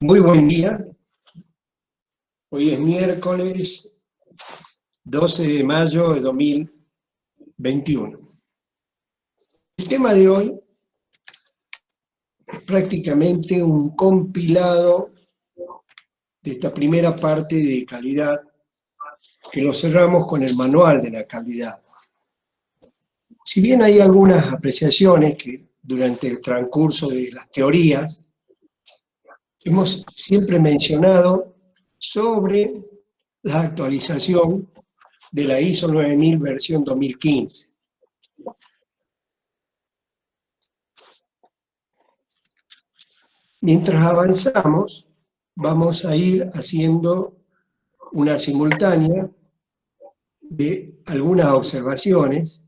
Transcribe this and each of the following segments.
Muy buen día. Hoy es miércoles 12 de mayo de 2021. El tema de hoy es prácticamente un compilado de esta primera parte de calidad que lo cerramos con el manual de la calidad. Si bien hay algunas apreciaciones que durante el transcurso de las teorías hemos siempre mencionado sobre la actualización de la ISO 9000 versión 2015. Mientras avanzamos, vamos a ir haciendo una simultánea de algunas observaciones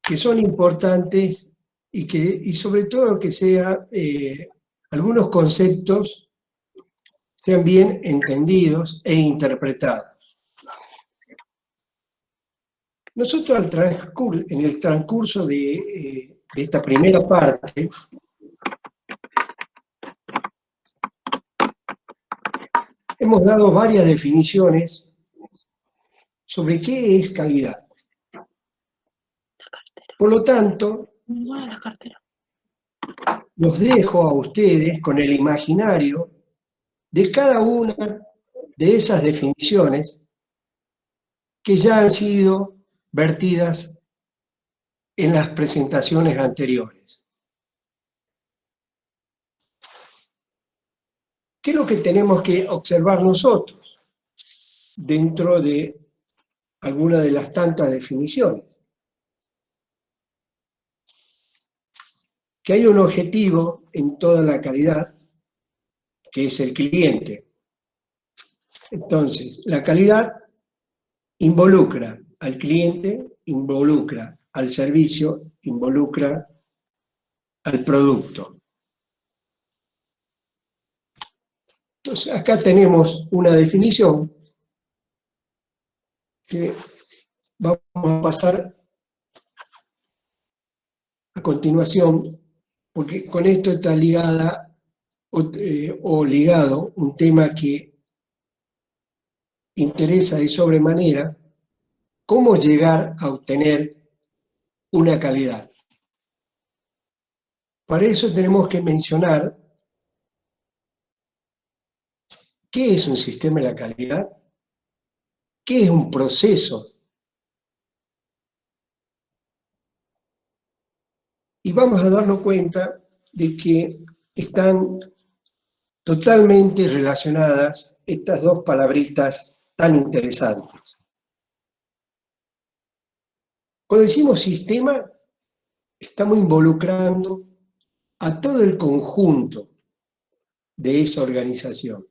que son importantes y sobre todo que algunos conceptos sean bien entendidos e interpretados. Nosotros en el transcurso de esta primera parte hemos dado varias definiciones sobre qué es calidad. Por lo tanto, los dejo a ustedes con el imaginario de cada una de esas definiciones que ya han sido vertidas en las presentaciones anteriores. ¿Qué es lo que tenemos que observar nosotros dentro de alguna de las tantas definiciones? Que hay un objetivo en toda la calidad, que es el cliente. Entonces, la calidad involucra al cliente, involucra al servicio, involucra al producto. Entonces, acá tenemos una definición que vamos a pasar a continuación, porque con esto está ligada o ligado un tema que interesa de sobremanera: cómo llegar a obtener una calidad. Para eso tenemos que mencionar qué es un sistema de la calidad, qué es un proceso. Y vamos a darnos cuenta de que están totalmente relacionadas estas dos palabritas tan interesantes. Cuando decimos sistema, estamos involucrando a todo el conjunto de esa organización.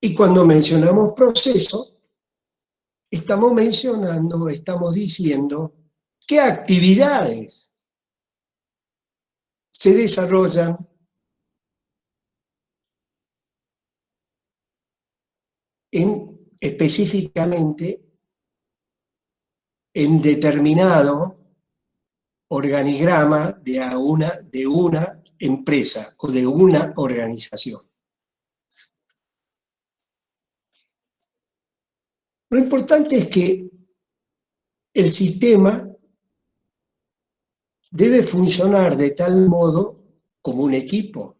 Y cuando mencionamos proceso, estamos diciendo qué actividades se desarrollan específicamente en determinado organigrama de una empresa o de una organización. Lo importante es que el sistema debe funcionar de tal modo como un equipo.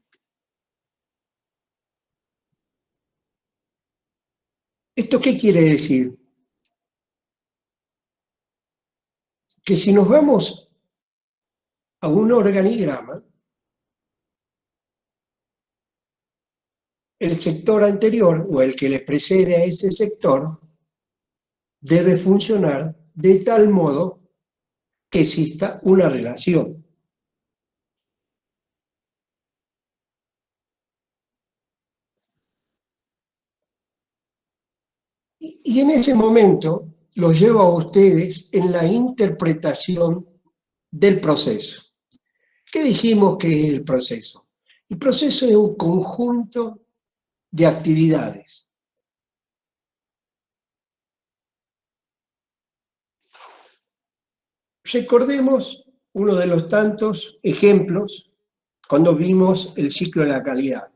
¿Esto qué quiere decir? Que si nos vamos a un organigrama, el sector anterior o el que le precede a ese sector debe funcionar de tal modo que exista una relación. Y en ese momento los llevo a ustedes en la interpretación del proceso. ¿Qué dijimos que es el proceso? El proceso es un conjunto de actividades. Recordemos uno de los tantos ejemplos cuando vimos el ciclo de la calidad.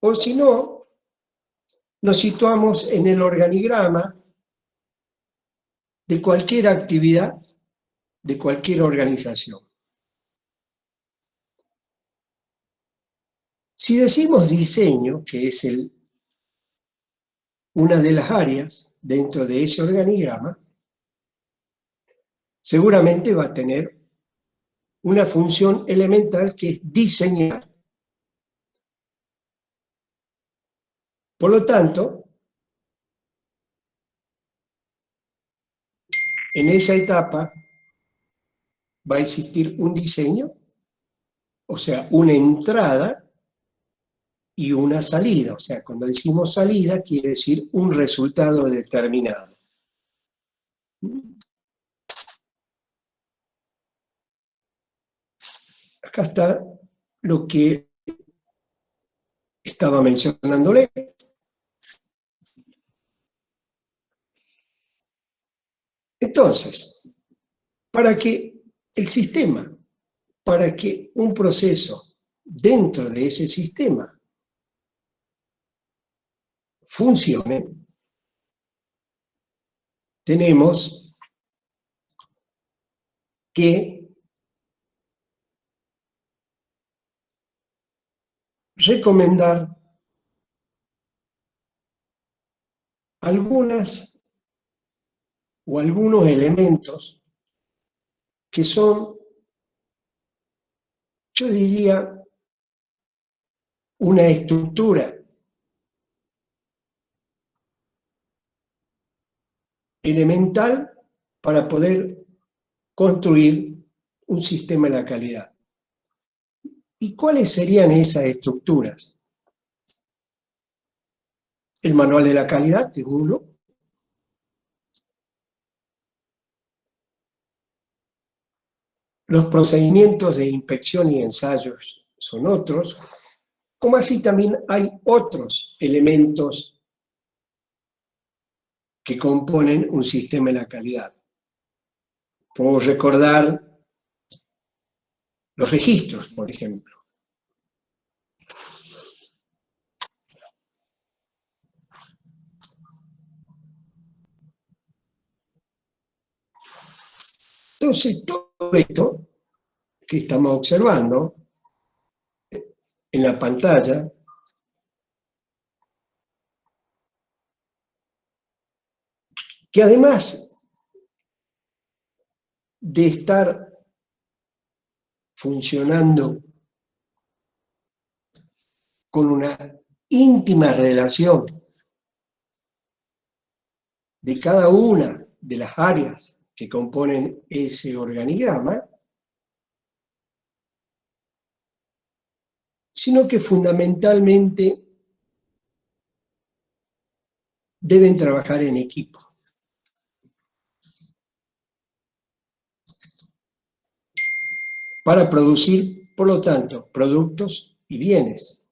O si no, nos situamos en el organigrama de cualquier actividad, de cualquier organización. Si decimos diseño, que es una de las áreas dentro de ese organigrama, seguramente va a tener una función elemental que es diseñar. Por lo tanto, en esa etapa va a existir un diseño, o sea, una entrada y una salida. O sea, cuando decimos salida, quiere decir un resultado determinado. Acá está lo que estaba mencionándole. Entonces, para que el sistema, para que un proceso dentro de ese sistema funcione, tenemos que recomendar algunas o algunos elementos que son, yo diría, una estructura elemental para poder construir un sistema de la calidad. ¿Y cuáles serían esas estructuras? El manual de la calidad es uno. Los procedimientos de inspección y ensayos son otros, como así también hay otros elementos que componen un sistema de la calidad. Podemos recordar los registros, por ejemplo. Entonces, todo esto que estamos observando en la pantalla que además de estar funcionando con una íntima relación de cada una de las áreas que componen ese organigrama, sino que fundamentalmente deben trabajar en equipo. Para producir, por lo tanto, productos y bienes.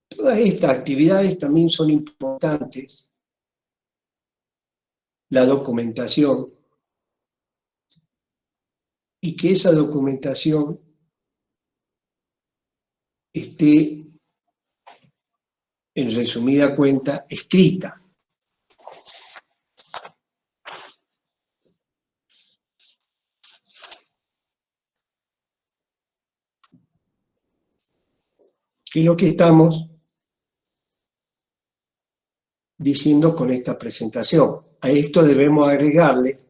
Todas estas actividades también son importantes. La documentación, y que esa documentación esté, en resumida cuenta, escrita. Que es lo que estamos diciendo con esta presentación. A esto debemos agregarle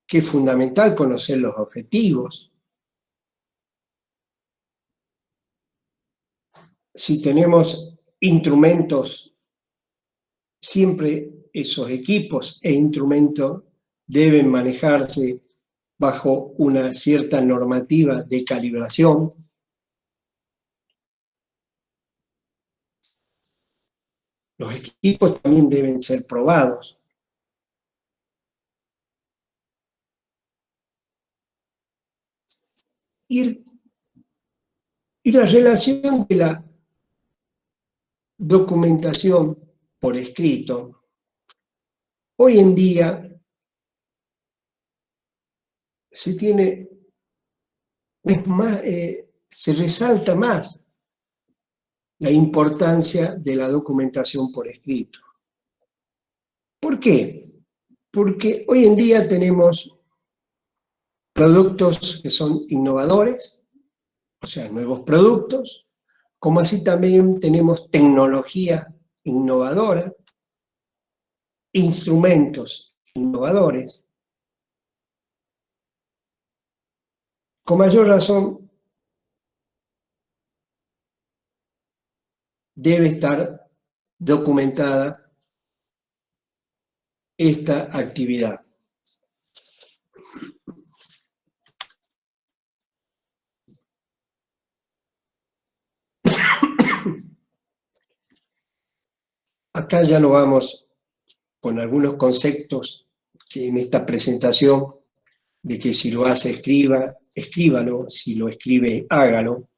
que es fundamental conocer los objetivos. Si tenemos instrumentos, siempre esos equipos e instrumentos deben manejarse bajo una cierta normativa de calibración. Los equipos también deben ser probados. Y la relación de la documentación por escrito, hoy en día se resalta más la importancia de la documentación por escrito. ¿Por qué? Porque hoy en día tenemos productos que son innovadores, o sea, nuevos productos, como así también tenemos tecnología innovadora, instrumentos innovadores. Con mayor razón, debe estar documentada esta actividad. Acá ya nos vamos con algunos conceptos que en esta presentación, de que si lo hace, escríbalo, si lo escribe, hágalo.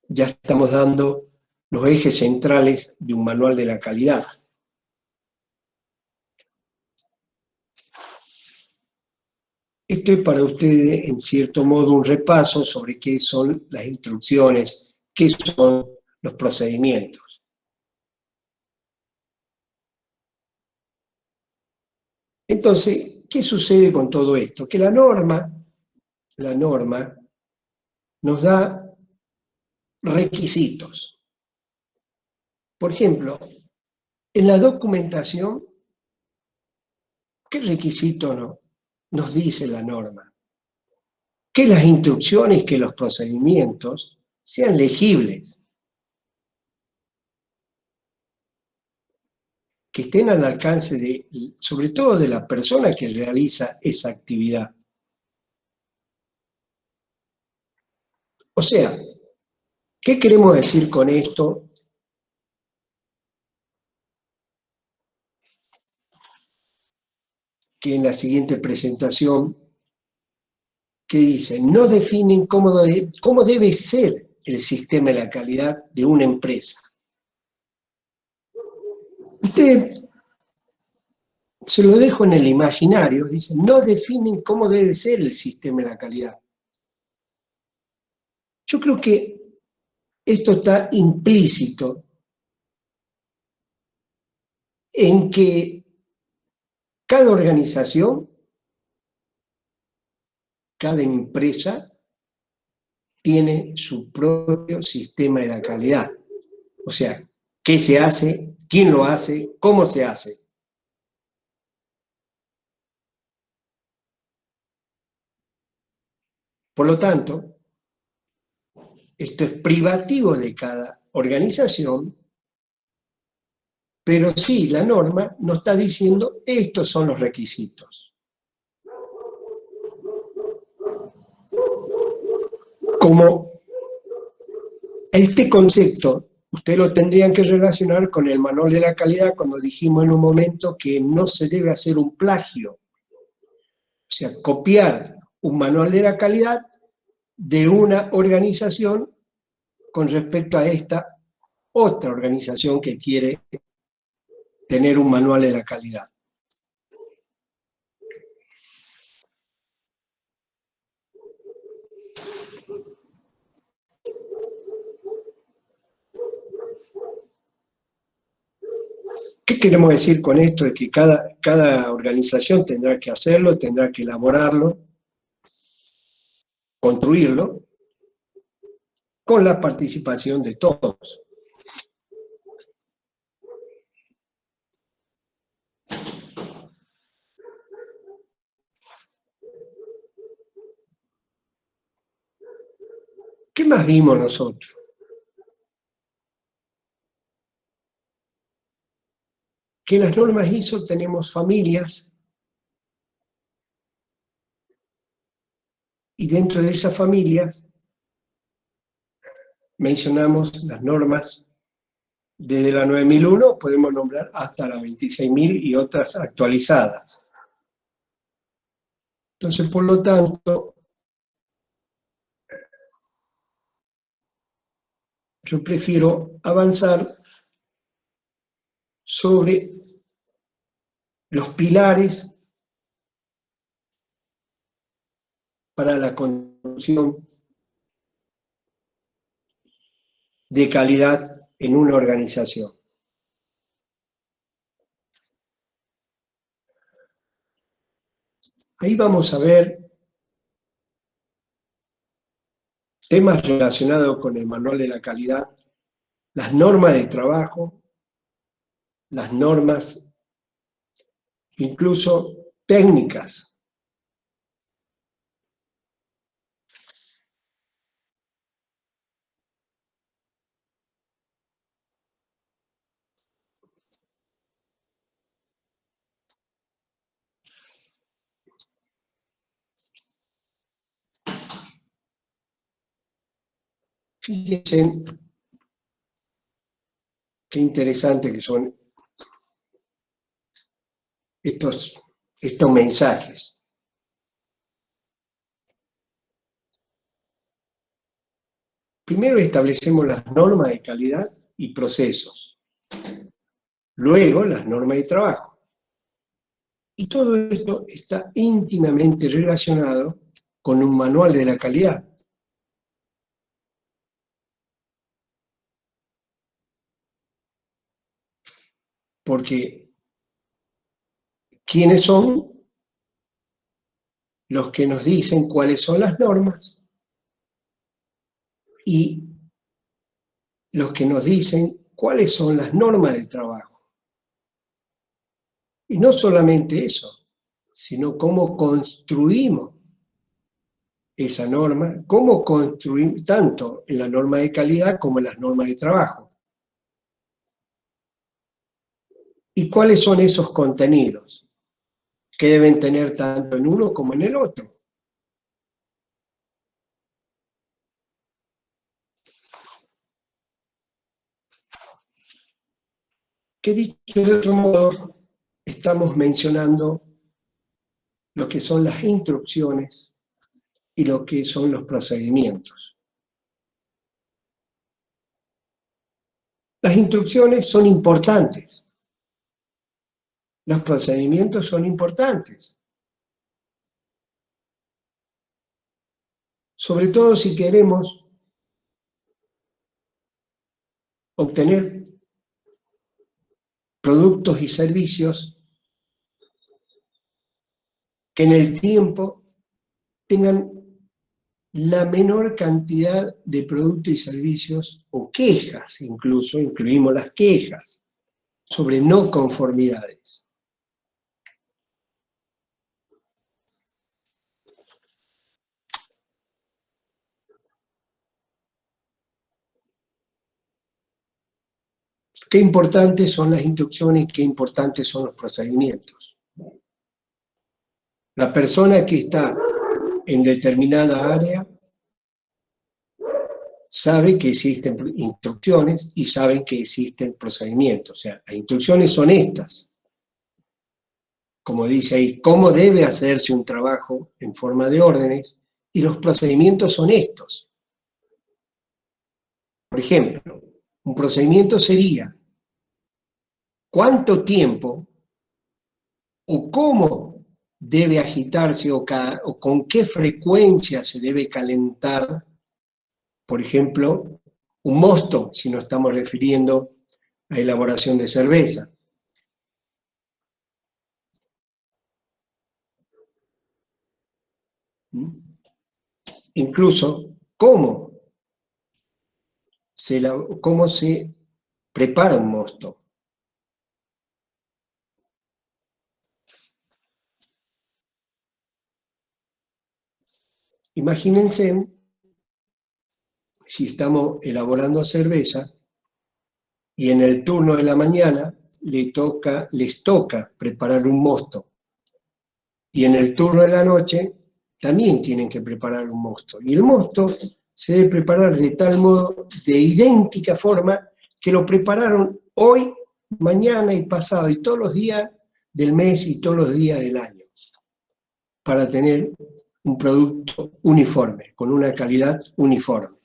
Ya estamos dando los ejes centrales de un manual de la calidad. Esto es para ustedes, en cierto modo, un repaso sobre qué son las instrucciones, qué son los procedimientos. Entonces, ¿qué sucede con todo esto? Que la norma nos da requisitos. Por ejemplo, en la documentación, ¿qué requisito nos dice la norma? Que las instrucciones, que los procedimientos sean legibles, que estén al alcance sobre todo de la persona que realiza esa actividad. O sea, ¿qué queremos decir con esto? Que en la siguiente presentación, que dice, no definen cómo debe ser el sistema de la calidad de una empresa. Usted, se lo dejo en el imaginario, dice, no definen cómo debe ser el sistema de la calidad. Yo creo que esto está implícito en que cada organización, cada empresa, tiene su propio sistema de la calidad. O sea, qué se hace, quién lo hace, cómo se hace. Por lo tanto, esto es privativo de cada organización, pero sí, la norma nos está diciendo estos son los requisitos. Como este concepto, ustedes lo tendrían que relacionar con el manual de la calidad cuando dijimos en un momento que no se debe hacer un plagio. O sea, copiar un manual de la calidad de una organización con respecto a esta otra organización que quiere tener un manual de la calidad. ¿Qué queremos decir con esto? Es que cada organización tendrá que hacerlo, tendrá que elaborarlo, construirlo, con la participación de todos. ¿Qué más vimos nosotros? Que en las normas ISO tenemos familias y dentro de esas familias mencionamos las normas desde la 9001, podemos nombrar hasta la 26000 y otras actualizadas. Entonces, por lo tanto, yo prefiero avanzar sobre los pilares para la construcción de calidad en una organización. Ahí vamos a ver temas relacionados con el manual de la calidad, las normas de trabajo, las normas incluso técnicas. Fíjense qué interesante que son estos mensajes. Primero establecemos las normas de calidad y procesos. Luego las normas de trabajo. Y todo esto está íntimamente relacionado con un manual de la calidad. Porque ¿quiénes son los que nos dicen cuáles son las normas y los que nos dicen cuáles son las normas de trabajo? Y no solamente eso, sino cómo construimos esa norma, cómo construimos tanto en la norma de calidad como en las normas de trabajo. ¿Y cuáles son esos contenidos que deben tener tanto en uno como en el otro? Que dicho de otro modo, estamos mencionando lo que son las instrucciones y lo que son los procedimientos. Las instrucciones son importantes. Los procedimientos son importantes. Sobre todo si queremos obtener productos y servicios que en el tiempo tengan la menor cantidad de productos y servicios, o quejas incluso, incluimos las quejas, sobre no conformidades. Qué importantes son las instrucciones, qué importantes son los procedimientos. La persona que está en determinada área sabe que existen instrucciones y sabe que existen procedimientos. O sea, las instrucciones son estas. Como dice ahí, cómo debe hacerse un trabajo en forma de órdenes, y los procedimientos son estos. Por ejemplo, un procedimiento sería cuánto tiempo o cómo debe agitarse o con qué frecuencia se debe calentar, por ejemplo, un mosto, si nos estamos refiriendo a elaboración de cerveza. Incluso, cómo se prepara un mosto. Imagínense si estamos elaborando cerveza y en el turno de la mañana les toca preparar un mosto, y en el turno de la noche también tienen que preparar un mosto. Y el mosto se debe preparar de tal modo, de idéntica forma, que lo prepararon hoy, mañana y pasado, y todos los días del mes y todos los días del año, para tener un producto uniforme, con una calidad uniforme.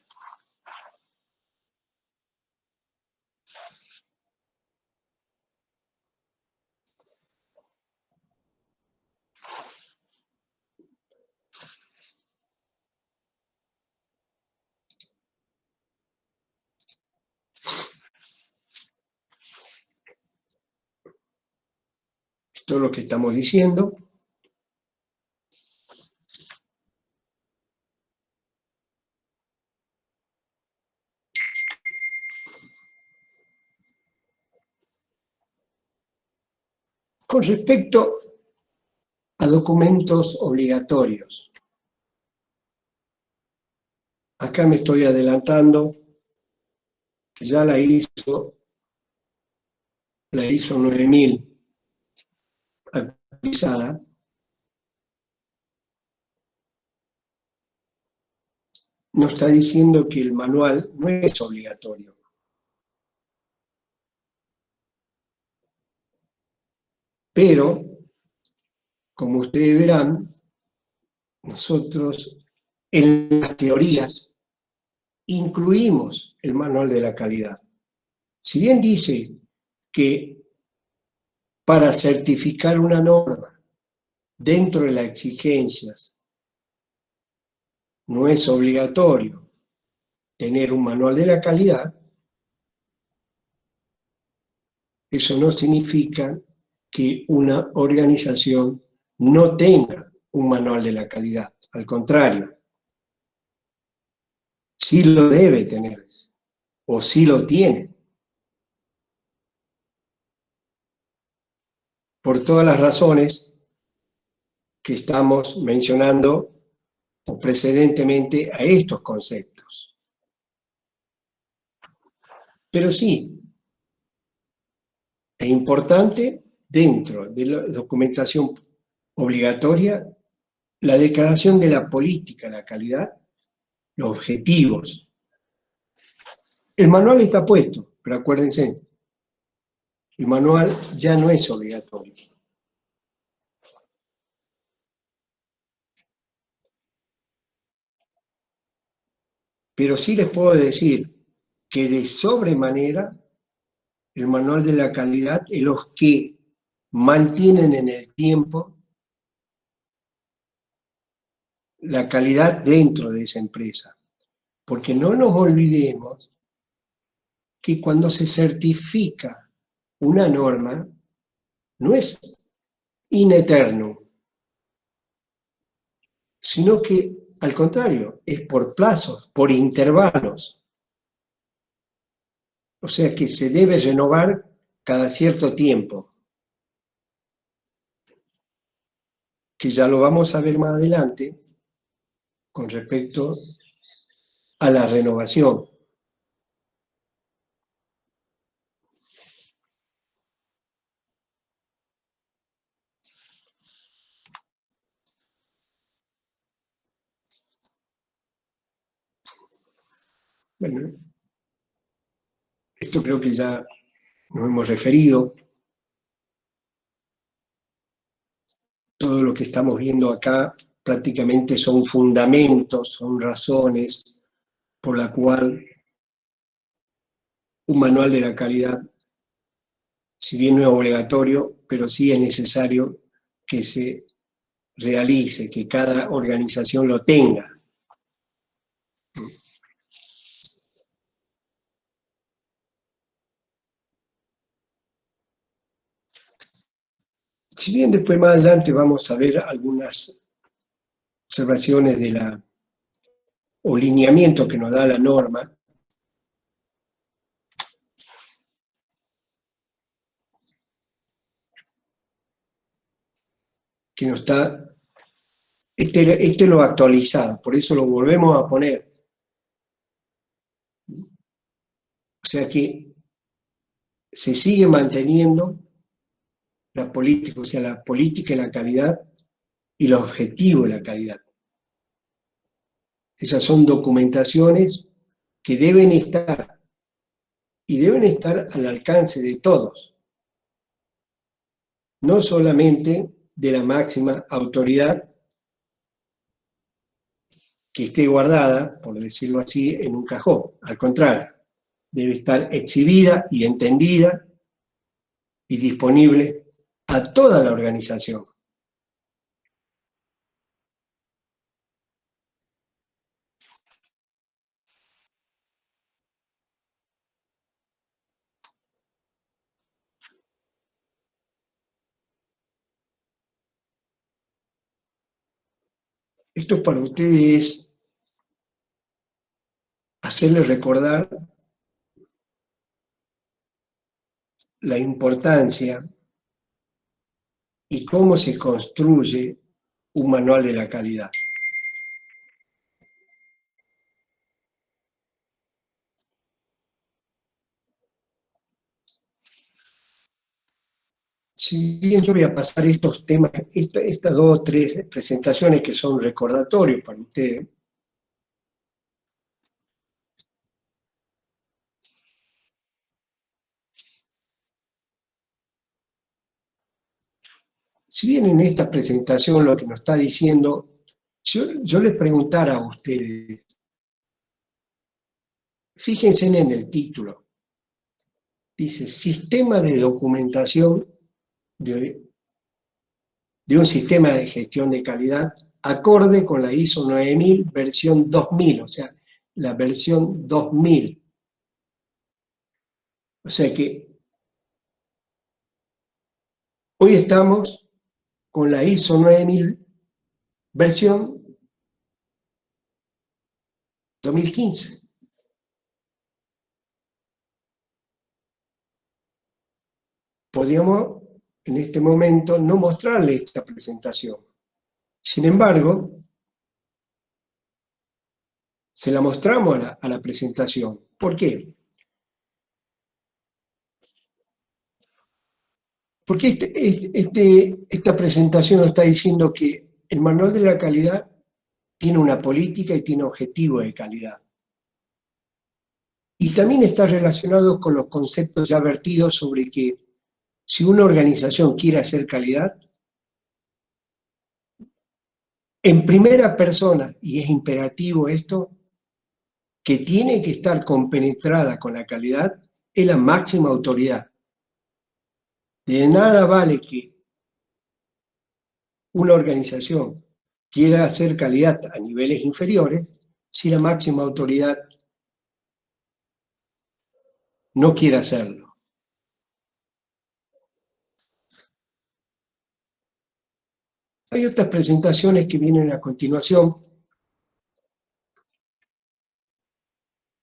todo lo que estamos diciendo. Con respecto a documentos obligatorios, acá me estoy adelantando, ya la ISO 9000 actualizada, nos está diciendo que el manual no es obligatorio. Pero, como ustedes verán, nosotros en las teorías incluimos el manual de la calidad. Si bien dice que para certificar una norma dentro de las exigencias no es obligatorio tener un manual de la calidad, eso no significa que una organización no tenga un manual de la calidad. Al contrario, sí lo debe tener o sí lo tiene. Por todas las razones que estamos mencionando precedentemente a estos conceptos. Pero sí, es importante dentro de la documentación obligatoria la declaración de la política, la calidad, los objetivos. El manual está puesto, pero acuérdense, el manual ya no es obligatorio. Pero sí les puedo decir que de sobremanera el manual de la calidad es los que mantienen en el tiempo la calidad dentro de esa empresa. Porque no nos olvidemos que cuando se certifica una norma, no es in eterno, sino que al contrario, es por plazos, por intervalos. O sea que se debe renovar cada cierto tiempo, que ya lo vamos a ver más adelante con respecto a la renovación. Bueno, esto creo que ya nos hemos referido. Todo lo que estamos viendo acá prácticamente son fundamentos, son razones por la cual un manual de la calidad, si bien no es obligatorio, pero sí es necesario que se realice, que cada organización lo tenga. Si bien después más adelante vamos a ver algunas observaciones de la, o lineamiento que nos da la norma, que nos está, este lo actualizado, por eso lo volvemos a poner. O sea que se sigue manteniendo la política, o sea, la política de la calidad y los objetivos de la calidad. Esas son documentaciones que deben estar y deben estar al alcance de todos, no solamente de la máxima autoridad que esté guardada, por decirlo así, en un cajón. Al contrario, debe estar exhibida y entendida y disponible a toda la organización. Esto para ustedes es hacerles recordar la importancia y cómo se construye un manual de la calidad. Si bien yo voy a pasar estos temas, estas 2 o 3 presentaciones que son recordatorios para ustedes, si bien en esta presentación lo que nos está diciendo, yo les preguntara a ustedes, fíjense en el título, dice Sistema de documentación de un sistema de gestión de calidad acorde con la ISO 9000 versión 2000, o sea, la versión 2000. O sea que hoy estamos con la ISO 9000 versión 2015. Podríamos en este momento no mostrarle esta presentación. Sin embargo, se la mostramos a la presentación. ¿Por qué? Porque esta presentación nos está diciendo que el manual de la calidad tiene una política y tiene objetivos de calidad. Y también está relacionado con los conceptos ya vertidos sobre que si una organización quiere hacer calidad, en primera persona, y es imperativo esto, que tiene que estar compenetrada con la calidad, es la máxima autoridad. De nada vale que una organización quiera hacer calidad a niveles inferiores si la máxima autoridad no quiere hacerlo. Hay otras presentaciones que vienen a continuación.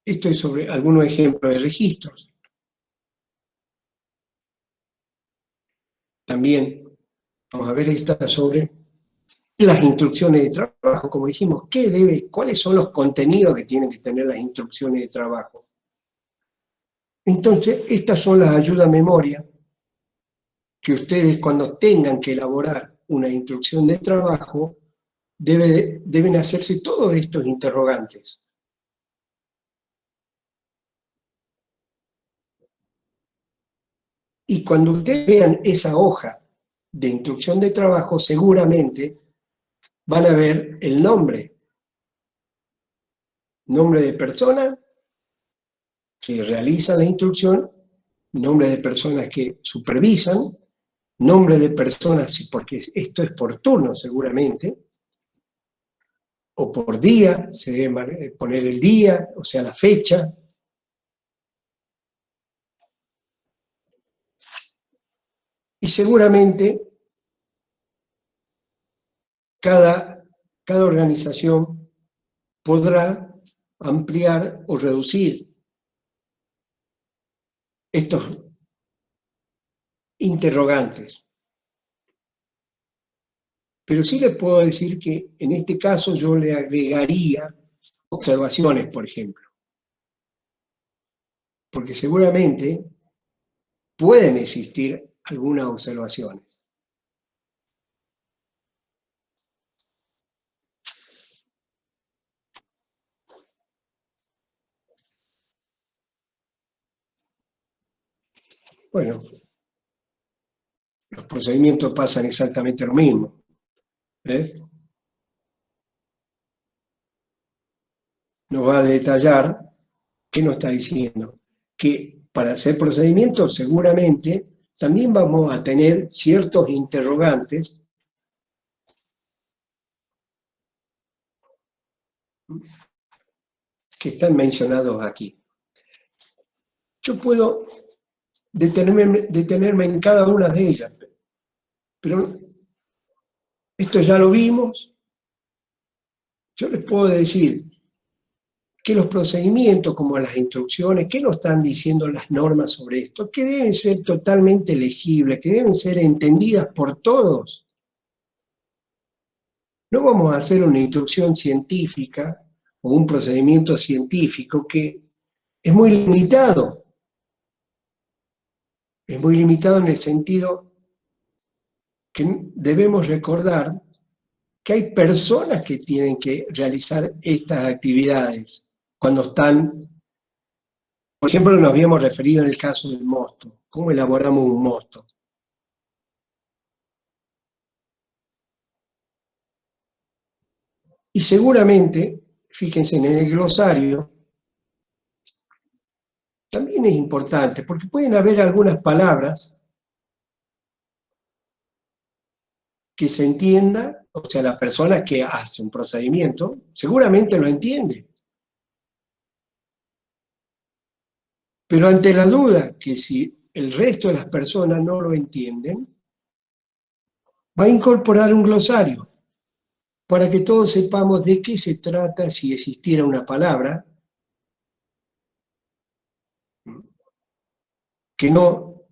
Esto es sobre algunos ejemplos de registros. También vamos a ver esta sobre las instrucciones de trabajo, como dijimos, cuáles son los contenidos que tienen que tener las instrucciones de trabajo. Entonces, estas son las ayudas a memoria que ustedes cuando tengan que elaborar una instrucción de trabajo deben hacerse todos estos interrogantes. Y cuando ustedes vean esa hoja de instrucción de trabajo, seguramente van a ver el nombre de persona que realiza la instrucción, nombre de personas que supervisan, nombre de personas, porque esto es por turno seguramente, o por día, se debe poner el día, o sea, la fecha. Y seguramente cada organización podrá ampliar o reducir estos interrogantes. Pero sí les puedo decir que en este caso yo le agregaría observaciones, por ejemplo. Porque seguramente pueden existir algunas observaciones. Bueno, los procedimientos pasan exactamente lo mismo. Nos va a detallar qué nos está diciendo. Que para hacer procedimientos seguramente también vamos a tener ciertos interrogantes que están mencionados aquí. Yo puedo detenerme en cada una de ellas, pero esto ya lo vimos Yo les puedo decir que los procedimientos, como las instrucciones, ¿qué nos están diciendo las normas sobre esto? Que deben ser totalmente legibles, que deben ser entendidas por todos. No vamos a hacer una instrucción científica o un procedimiento científico que es muy limitado. Es muy limitado en el sentido que debemos recordar que hay personas que tienen que realizar estas actividades cuando están, por ejemplo, nos habíamos referido en el caso del mosto. ¿Cómo elaboramos un mosto? Y seguramente, fíjense, en el glosario también es importante, porque pueden haber algunas palabras que se entienda, o sea, la persona que hace un procedimiento seguramente lo entiende. Pero ante la duda que si el resto de las personas no lo entienden, va a incorporar un glosario para que todos sepamos de qué se trata si existiera una palabra que no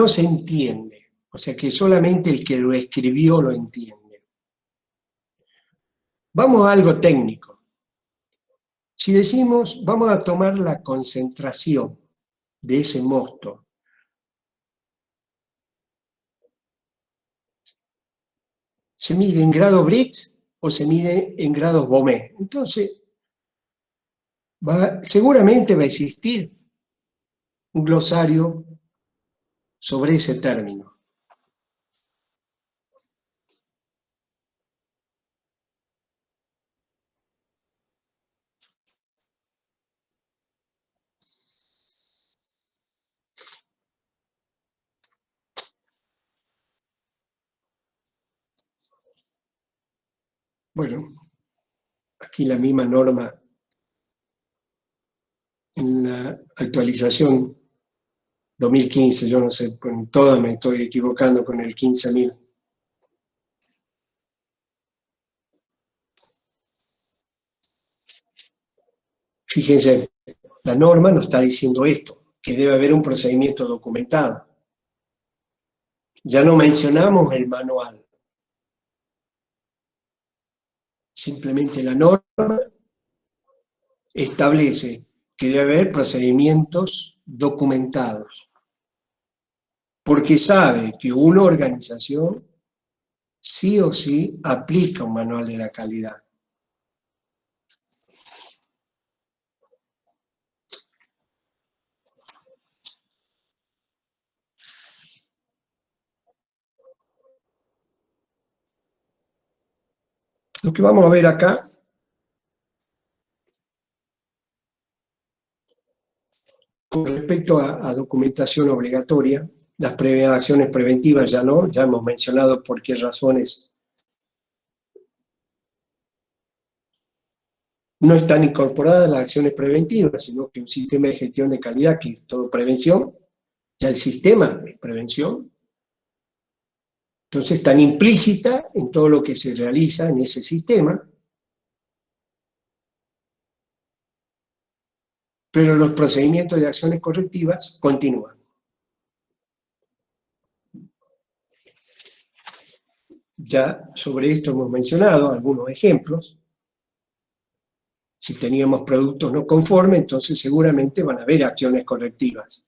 se entiende, o sea, que solamente el que lo escribió lo entiende. Vamos a algo técnico. Si decimos, vamos a tomar la concentración de ese mosto, ¿se mide en grado Brix o se mide en grados Beaumet? Entonces, seguramente va a existir un glosario sobre ese término. Bueno, aquí la misma norma en la actualización 2015, yo no sé, en todas me estoy equivocando con el 15.000. Fíjense, la norma nos está diciendo esto, que debe haber un procedimiento documentado. Ya no mencionamos el manual. Simplemente la norma establece que debe haber procedimientos documentados, porque sabe que una organización sí o sí aplica un manual de la calidad. Lo que vamos a ver acá con respecto a documentación obligatoria, las acciones preventivas ya no, ya hemos mencionado por qué razones no están incorporadas las acciones preventivas, sino que un sistema de gestión de calidad, que es todo prevención, ya el sistema es prevención, entonces están implícitas en todo lo que se realiza en ese sistema, pero los procedimientos de acciones correctivas continúan. Ya sobre esto hemos mencionado algunos ejemplos. Si teníamos productos no conformes, entonces seguramente van a haber acciones correctivas.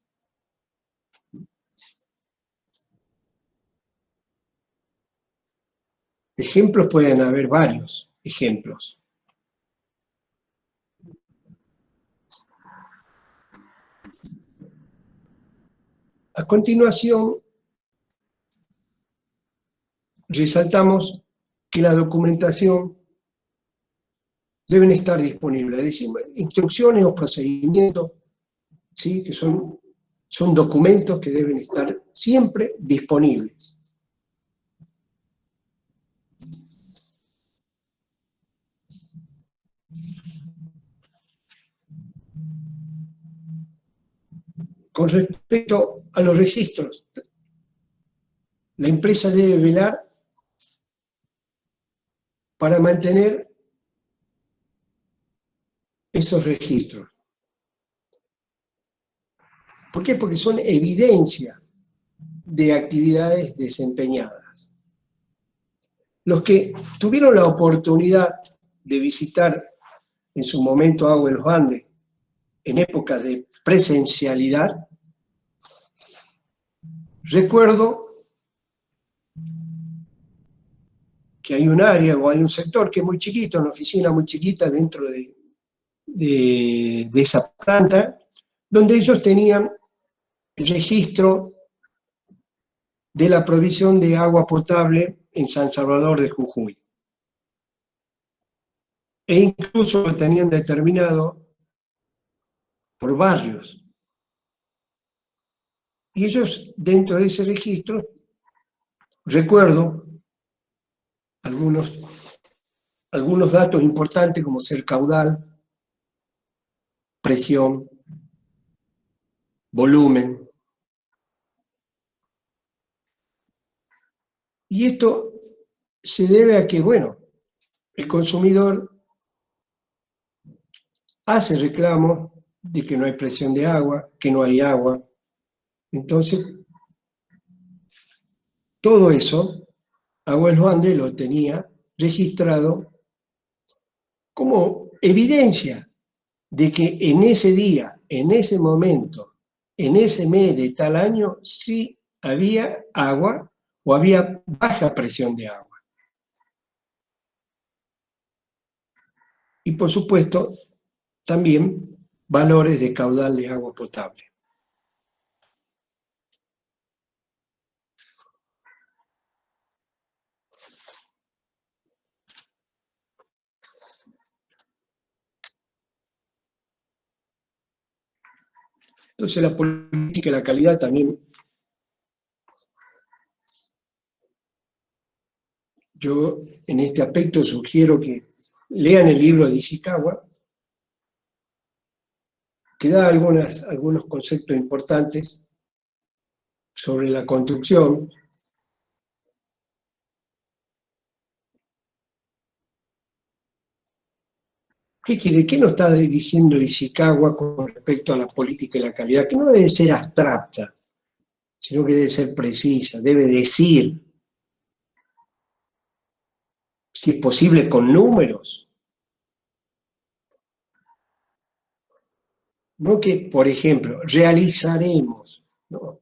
Ejemplos pueden haber varios ejemplos. A continuación, resaltamos que la documentación deben estar disponibles, es decir, instrucciones o procedimientos, ¿sí? Que son documentos que deben estar siempre disponibles. Con respecto a los registros, la empresa debe velar para mantener esos registros. ¿Por qué? Porque son evidencia de actividades desempeñadas. Los que tuvieron la oportunidad de visitar en su momento Agua de los Andes, en épocas de presencialidad, recuerdo que hay un área o hay un sector que es muy chiquito, una oficina muy chiquita dentro de esa planta, donde ellos tenían el registro de la provisión de agua potable en San Salvador de Jujuy. E incluso lo tenían determinado por barrios. Y ellos, dentro de ese registro, recuerdo algunos datos importantes como ser caudal, presión, volumen. Y esto se debe a que, bueno, el consumidor hace reclamos de que no hay presión de agua, que no hay agua. Entonces, todo eso, Agua de los Andes lo tenía registrado como evidencia de que en ese día, en ese momento, en ese mes de tal año, sí había agua o había baja presión de agua. Y por supuesto, también valores de caudal de agua potable. Entonces la política y la calidad también, yo en este aspecto sugiero que lean el libro de Ishikawa, que da algunos conceptos importantes sobre la construcción. ¿Qué quiere? ¿Qué nos está diciendo Ishikawa con respecto a la política y la calidad? Que no debe ser abstracta, sino que debe ser precisa, debe decir, si es posible, con números. No que, por ejemplo, realizaremos, ¿no? O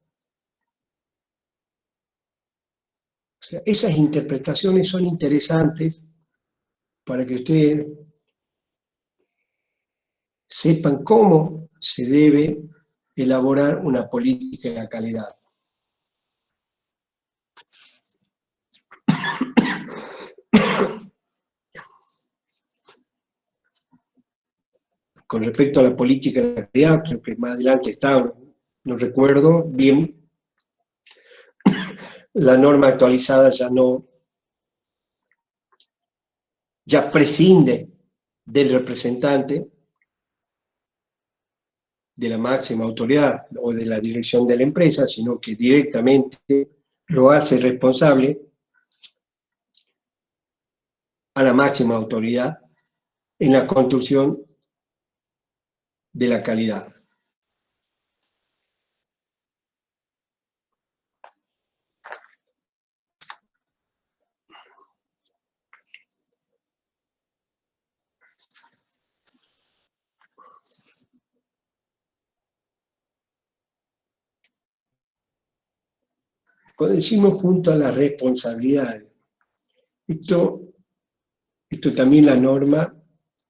sea, esas interpretaciones son interesantes para que ustedes sepan cómo se debe elaborar una política de la calidad. Con respecto a la política de la calidad, creo que más adelante está, no recuerdo bien, la norma actualizada ya prescinde del representante de la máxima autoridad o de la dirección de la empresa, sino que directamente lo hace responsable a la máxima autoridad en la construcción de la calidad. Cuando decimos junto a las responsabilidades, esto también la norma,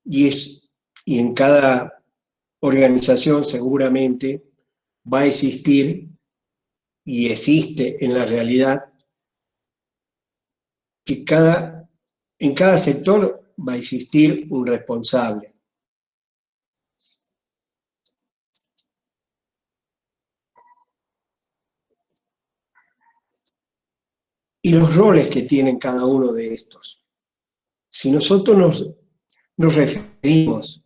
y en cada organización seguramente va a existir, y existe en la realidad, que en cada sector va a existir un responsable. Y los roles que tienen cada uno de estos. Si nosotros nos referimos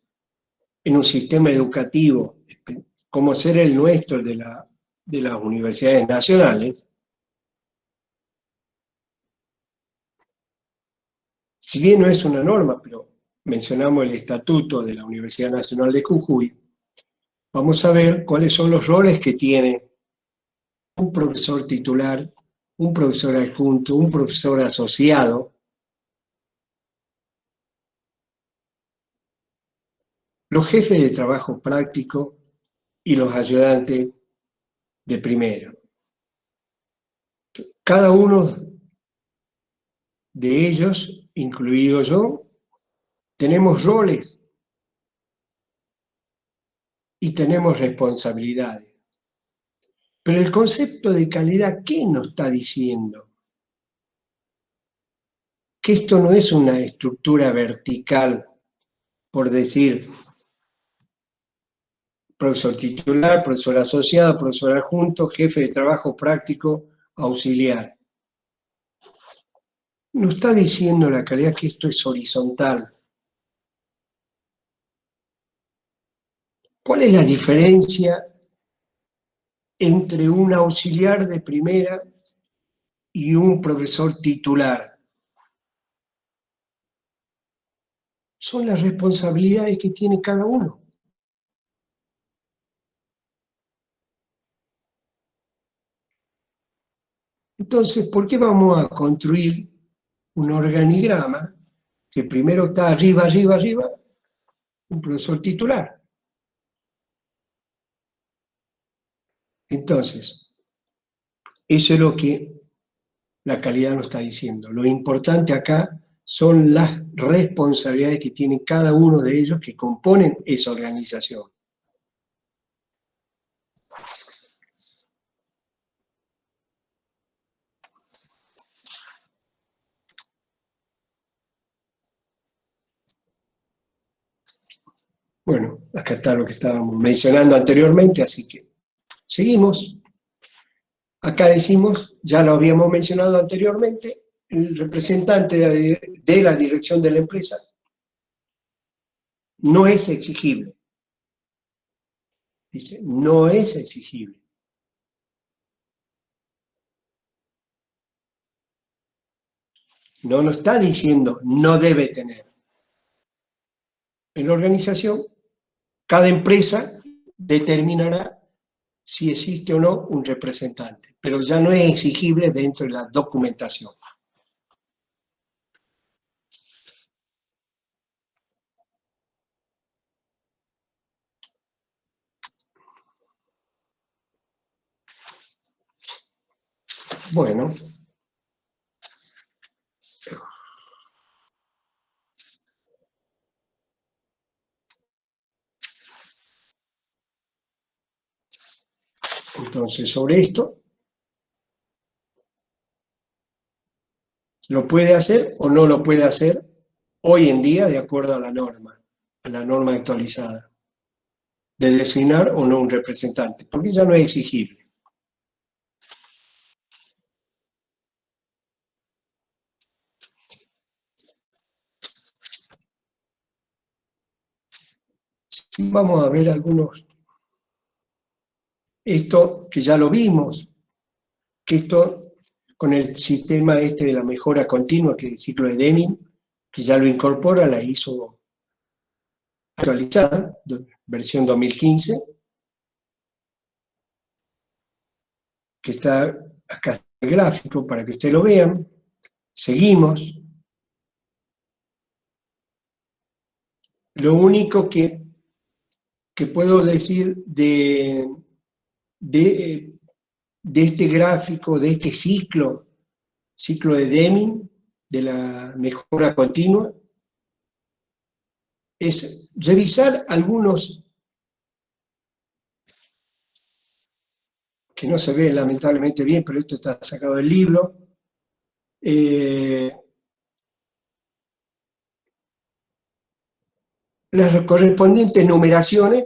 en un sistema educativo como ser el nuestro de las universidades nacionales, Si bien no es una norma, pero mencionamos el estatuto de la Universidad Nacional de Jujuy, vamos a ver cuáles son los roles que tiene un profesor titular, un profesor adjunto, un profesor asociado, los jefes de trabajo práctico y los ayudantes de primero. Cada uno de ellos, incluido yo, tenemos roles y tenemos responsabilidades. Pero el concepto de calidad, ¿qué nos está diciendo? Que esto no es una estructura vertical, por decir, profesor titular, profesor asociado, profesor adjunto, jefe de trabajo práctico, auxiliar. Nos está diciendo la calidad que esto es horizontal. ¿Cuál es la diferencia entre un auxiliar de primera y un profesor titular? Son las responsabilidades que tiene cada uno. Entonces, ¿por qué vamos a construir un organigrama que primero está arriba, arriba, arriba, un profesor titular? Entonces, eso es lo que la calidad nos está diciendo. Lo importante acá son las responsabilidades que tiene cada uno de ellos que componen esa organización. Bueno, acá está lo que estábamos mencionando anteriormente, así que seguimos. Acá decimos, ya lo habíamos mencionado anteriormente, el representante de la dirección de la empresa no es exigible. Dice, no es exigible. No nos está diciendo no debe tener. En la organización, cada empresa determinará si existe o no un representante, pero ya no es exigible dentro de la documentación. Bueno, entonces sobre esto, ¿lo puede hacer o no lo puede hacer hoy en día de acuerdo a la norma actualizada, de designar o no un representante? Porque ya no es exigible. Vamos a ver algunos. Esto que ya lo vimos, que esto con el sistema este de la mejora continua, que es el ciclo de Deming, que ya lo incorpora la ISO actualizada, versión 2015, que está acá el gráfico para que ustedes lo vean. Seguimos. Lo único que puedo decir de este gráfico, de este ciclo de Deming, de la mejora continua, es revisar algunos que no se ve lamentablemente bien, pero esto está sacado del libro. Las correspondientes numeraciones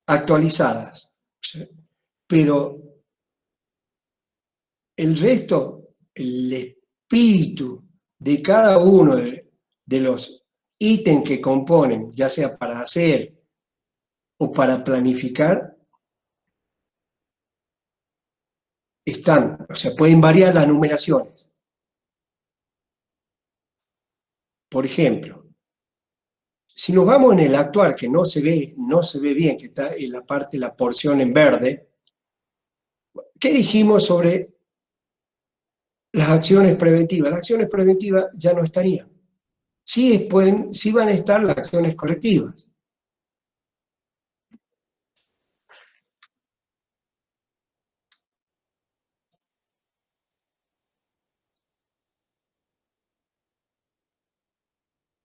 actualizadas. Pero el resto, el espíritu de cada uno de los ítems que componen, ya sea para hacer o para planificar, están, o sea, pueden variar las numeraciones. Por ejemplo, si nos vamos en el actual, que no se ve bien, que está en la parte, la porción en verde, ¿qué dijimos sobre las acciones preventivas? Las acciones preventivas ya no estarían. Sí van a estar las acciones correctivas.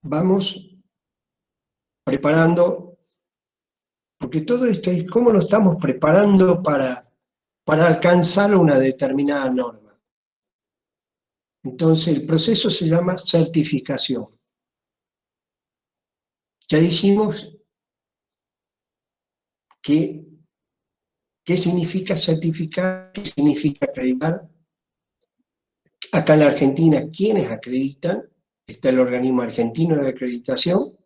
Vamos preparando, porque todo esto es cómo nos estamos preparando para alcanzar una determinada norma. Entonces, el proceso se llama certificación. Ya dijimos que qué significa certificar, qué significa acreditar. Acá en la Argentina, ¿quiénes acreditan? Está el organismo argentino de acreditación.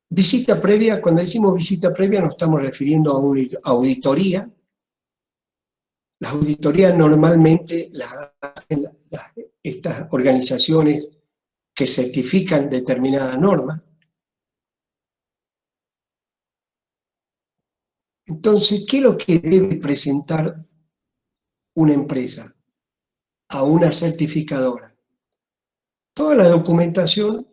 Visita previa, cuando decimos visita previa nos estamos refiriendo a una auditoría. Las auditorías normalmente las hacen estas organizaciones que certifican determinada norma. Entonces, ¿qué es lo que debe presentar una empresa a una certificadora? Toda la documentación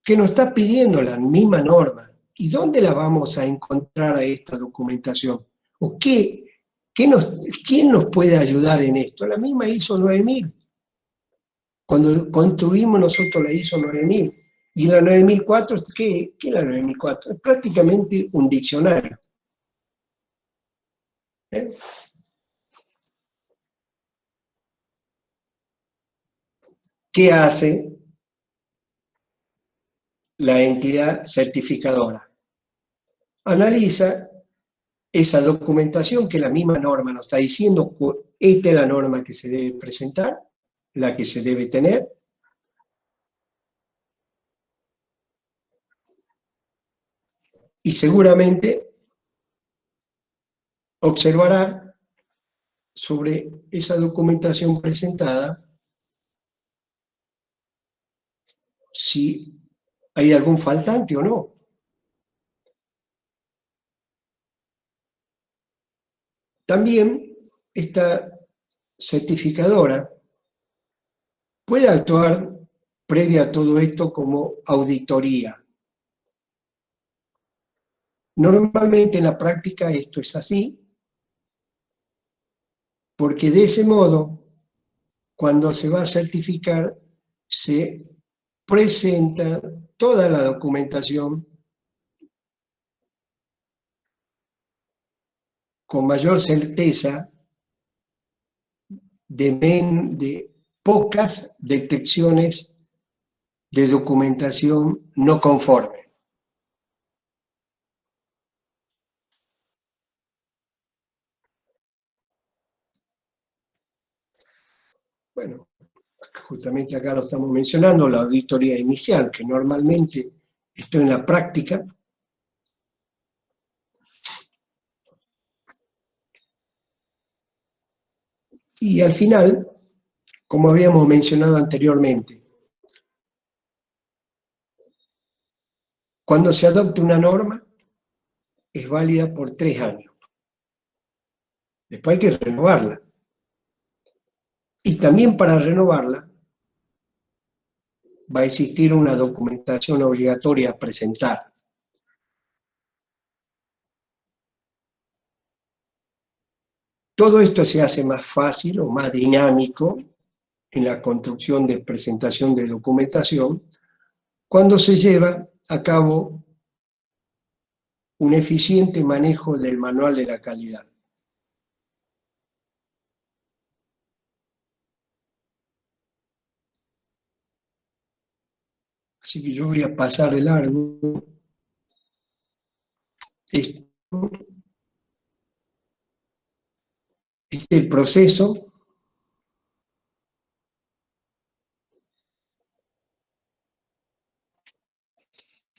que nos está pidiendo la misma norma. ¿Y dónde la vamos a encontrar a esta documentación? ¿O quién nos puede ayudar en esto? La misma ISO 9000. Cuando construimos nosotros la ISO 9000. Y la 9004, ¿qué es la 9004? Es prácticamente un diccionario. ¿Eh? ¿Qué hace la entidad certificadora? Analiza esa documentación que la misma norma nos está diciendo, esta es la norma que se debe presentar, la que se debe tener, y seguramente observará sobre esa documentación presentada si hay algún faltante o no. También esta certificadora puede actuar previa a todo esto como auditoría. Normalmente en la práctica esto es así, porque de ese modo, cuando se va a certificar, se presenta toda la documentación con mayor certeza de pocas detecciones de documentación no conforme. Bueno, justamente acá lo estamos mencionando, la auditoría inicial, que normalmente esto en la práctica y al final, como habíamos mencionado anteriormente, cuando se adopte una norma, es válida por 3 años. Después hay que renovarla. Y también para renovarla va a existir una documentación obligatoria a presentar. Todo esto se hace más fácil o más dinámico en la construcción de presentación de documentación cuando se lleva a cabo un eficiente manejo del manual de la calidad. Así que yo voy a pasar de largo esto. Este es el proceso.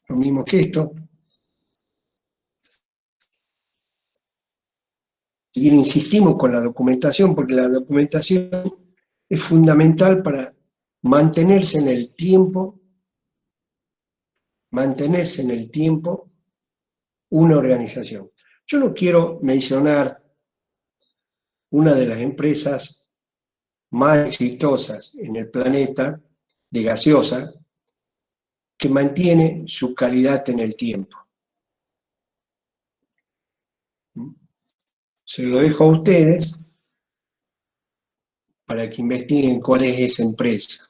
Lo mismo que esto. bien insistimos con la documentación, porque la documentación es fundamental para mantenerse en el tiempo una organización. Yo no quiero mencionar una de las empresas más exitosas en el planeta de gaseosa que mantiene su calidad en el tiempo. Se lo dejo a ustedes para que investiguen cuál es esa empresa.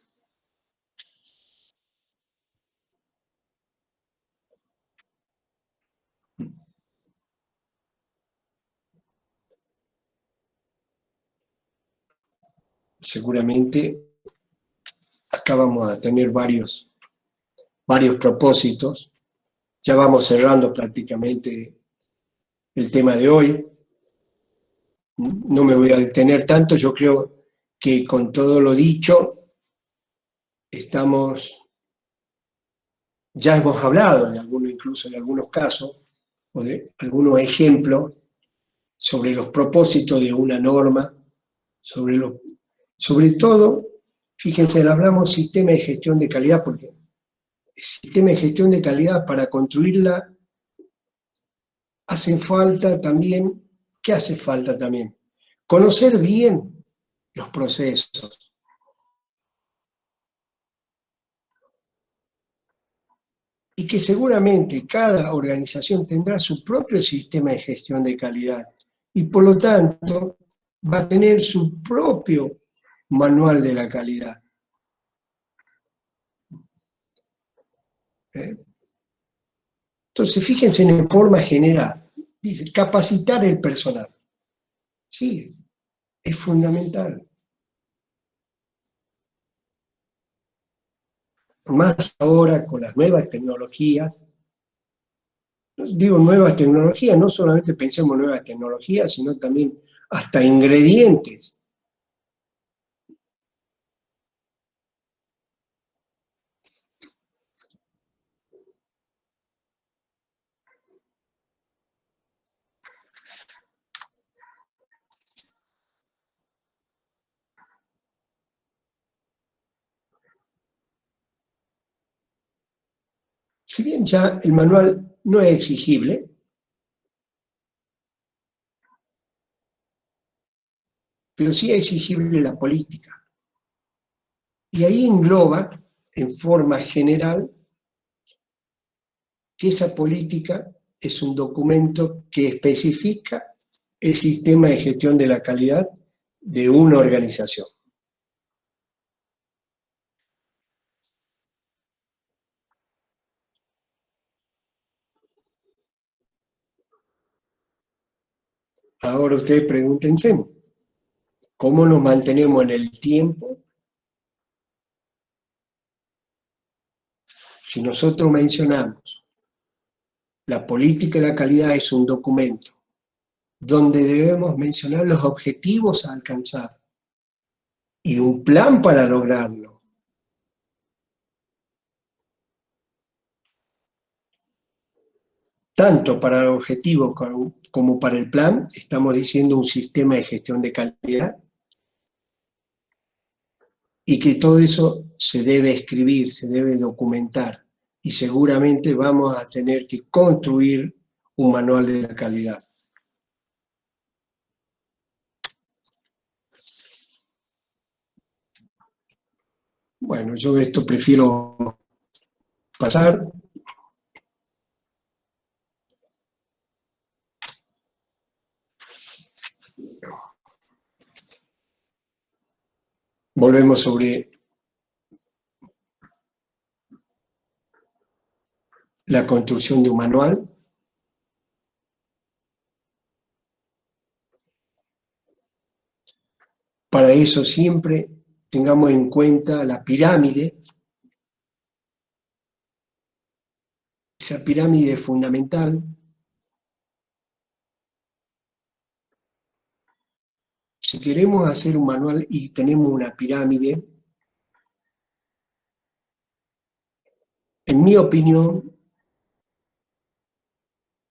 Seguramente acá vamos a tener varios propósitos. Ya vamos cerrando prácticamente el tema de hoy. No me voy a detener tanto, yo creo que con todo lo dicho, ya hemos hablado incluso en algunos casos, o de algunos ejemplos sobre los propósitos de una norma, sobre todo, fíjense, hablamos sistema de gestión de calidad, porque el sistema de gestión de calidad para construirla hace falta también, ¿qué hace falta también? Conocer bien los procesos. Y que seguramente cada organización tendrá su propio sistema de gestión de calidad y por lo tanto va a tener su propio manual de la calidad. Entonces, fíjense en forma general. Dice, capacitar el personal. Sí, es fundamental. Más ahora con las nuevas tecnologías. Digo nuevas tecnologías, no solamente pensemos en nuevas tecnologías, sino también hasta ingredientes. Si bien ya el manual no es exigible, pero sí es exigible la política. Y ahí engloba, en forma general, que esa política es un documento que especifica el sistema de gestión de la calidad de una organización. Ahora ustedes pregúntense, ¿cómo nos mantenemos en el tiempo? Si nosotros mencionamos la política de la calidad es un documento donde debemos mencionar los objetivos a alcanzar y un plan para lograrlo. Tanto para el objetivo como para el plan, estamos diciendo un sistema de gestión de calidad y que todo eso se debe escribir, se debe documentar y seguramente vamos a tener que construir un manual de la calidad. Bueno, yo esto prefiero pasar. Volvemos sobre la construcción de un manual. Para eso siempre tengamos en cuenta la pirámide. Esa pirámide es fundamental. Si queremos hacer un manual y tenemos una pirámide, en mi opinión,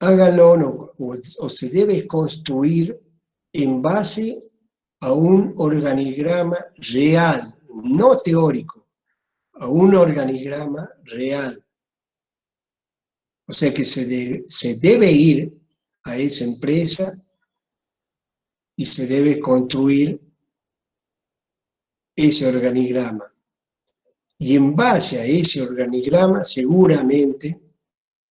háganlo o se debe construir en base a un organigrama real, no teórico, a un organigrama real. O sea que se debe ir a esa empresa y se debe construir ese organigrama. Y en base a ese organigrama seguramente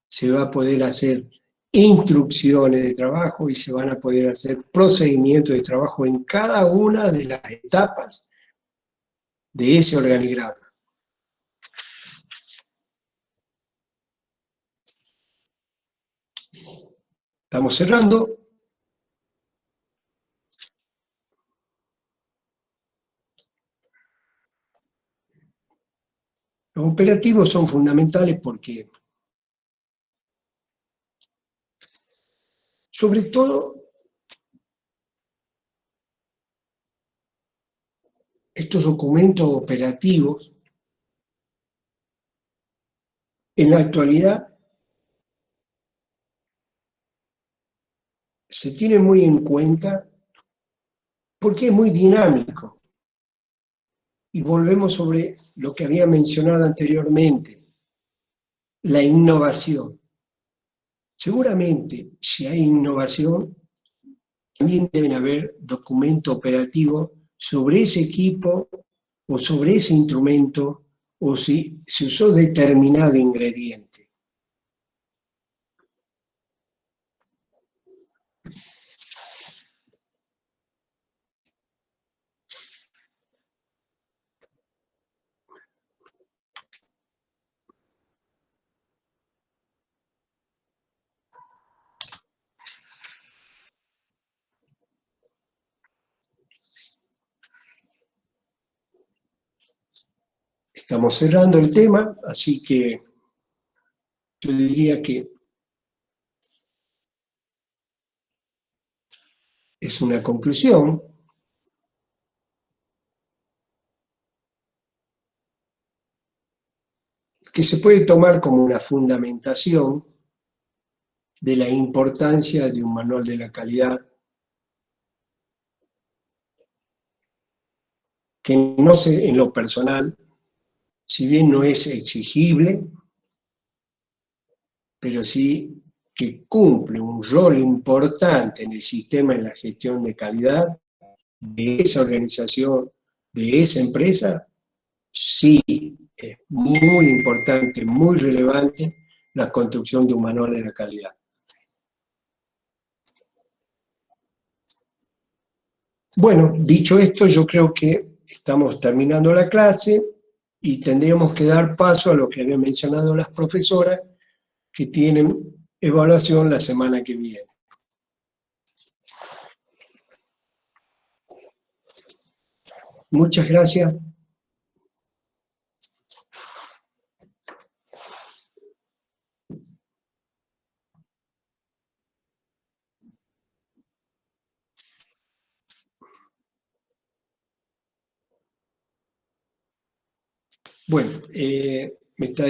se va a poder hacer instrucciones de trabajo y se van a poder hacer procedimientos de trabajo en cada una de las etapas de ese organigrama. Estamos cerrando. Los operativos son fundamentales porque, sobre todo, estos documentos operativos, en la actualidad, se tienen muy en cuenta porque es muy dinámico. Y volvemos sobre lo que había mencionado anteriormente, la innovación. Seguramente, si hay innovación, también deben haber documentos operativos sobre ese equipo o sobre ese instrumento o si se usó determinado ingrediente. Estamos cerrando el tema, así que yo diría que es una conclusión que se puede tomar como una fundamentación de la importancia de un manual de la calidad que no sé, en lo personal, si bien no es exigible, pero sí que cumple un rol importante en el sistema de la gestión de calidad de esa organización, de esa empresa, sí es muy importante, muy relevante la construcción de un manual de la calidad. Bueno, dicho esto, yo creo que estamos terminando la clase y tendríamos que dar paso a lo que habían mencionado las profesoras, que tienen evaluación la semana que viene. Muchas gracias. Bueno, me está